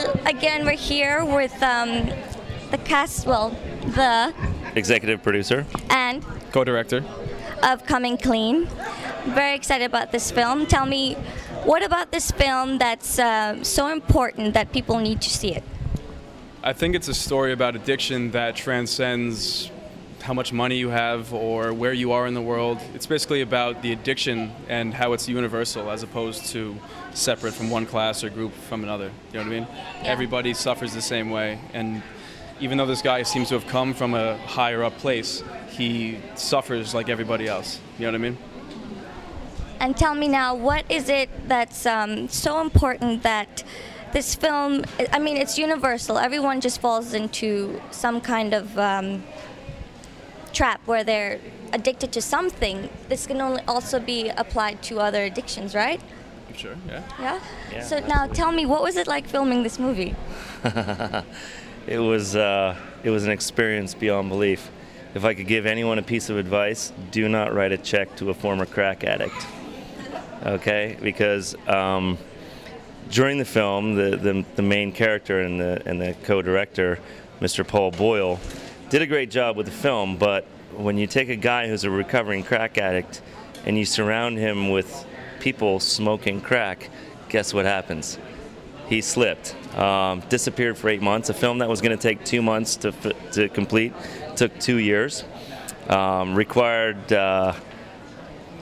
Well, again, we're here with the cast, well, the executive producer and co-director of Coming Clean. Very excited about this film. Tell me, what about this film that's so important that people need to see it? I think it's a story about addiction that transcends how much money you have or where you are in the world. It's basically about the addiction and how it's universal as opposed to separate from one class or group from another. You know what I mean? Yeah. Everybody suffers the same way, and even though this guy seems to have come from a higher up place, he suffers like everybody else. You know what I mean? And tell me now, what is it that's so important that this film, I mean, it's universal. Everyone just falls into some kind of trap where they're addicted to something. This can only also be applied to other addictions, right? Sure, yeah. Yeah? Yeah, So absolutely. now tell me, what was it like filming this movie? It was an experience beyond belief. If I could give anyone a piece of advice, do not write a check to a former crack addict. Okay, because during the film, the main character and the co-director, Mr. Paul Boyle, did a great job with the film. But when you take a guy who's a recovering crack addict and you surround him with people smoking crack, guess what happens? He slipped, disappeared for 8 months. A film that was going to take 2 months to complete took 2 years. Required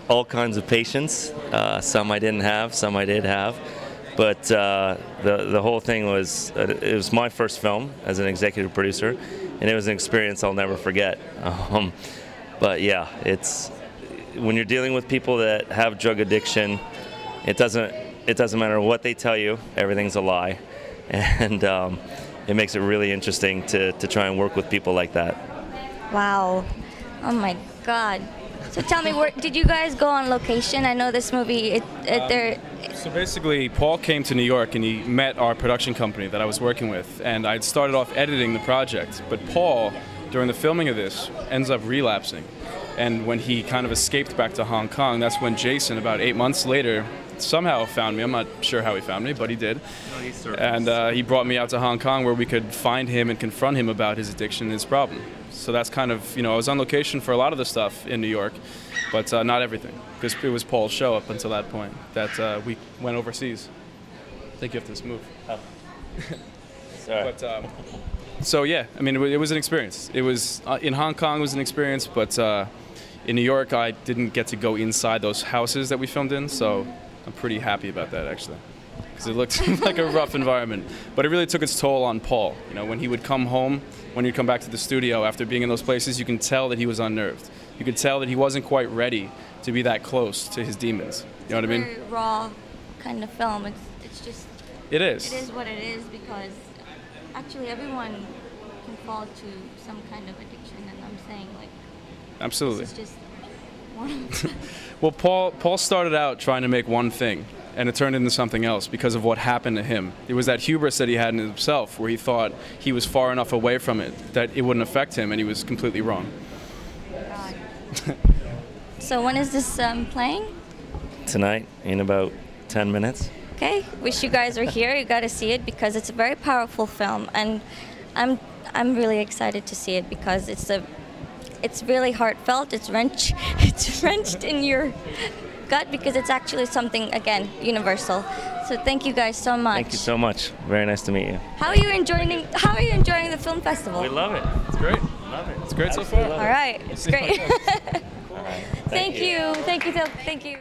all kinds of patience. Some I didn't have, some I did have. But the whole thing was, it was my first film as an executive producer, and it was an experience I'll never forget. But yeah, it's when you're dealing with people that have drug addiction, it doesn't matter what they tell you, everything's a lie, and it makes it really interesting to try and work with people like that. Wow. Oh my God. So tell me, did you guys go on location? I know this movie, So basically, Paul came to New York and he met our production company that I was working with, and I'd started off editing the project. But Paul, during the filming of this, ends up relapsing. And when he kind of escaped back to Hong Kong, that's when Jason, about 8 months later, somehow found me. I'm not sure how he found me, but he did. And he brought me out to Hong Kong where we could find him and confront him about his addiction and his problem. So that's kind of, I was on location for a lot of the stuff in New York, but not everything, because it was Paul's show up until that point that we went overseas. I think you have to move. Oh. Sorry. But, so yeah, I mean, it was an experience. It was, in Hong Kong it was an experience, but in New York I didn't get to go inside those houses that we filmed in, so I'm pretty happy about that actually, because it looked like a rough environment. But it really took its toll on Paul. When he would come home, when he'd come back to the studio after being in those places, you can tell that he was unnerved. You could tell that he wasn't quite ready to be that close to his demons. You know what I mean? Very raw kind of film. It's just. It is. It is what it is, because actually everyone can fall to some kind of addiction, and I'm saying, like, Absolutely. this is just one of them. Well, Paul started out trying to make one thing, and it turned into something else because of what happened to him. It was that hubris that he had in himself, where he thought he was far enough away from it that it wouldn't affect him, and he was completely wrong. God. So when is this playing? Tonight, in about 10 minutes. Okay, wish you guys were here. You got to see it because it's a very powerful film, and I'm really excited to see it because it's really heartfelt. It's wrenched in your gut because it's actually something, again, universal. So thank you guys so much. Thank you so much. Very nice to meet you. How are you enjoying the film festival? We love it. It's great. Love it. It's great so far. All right, it's great. All right. Thank you.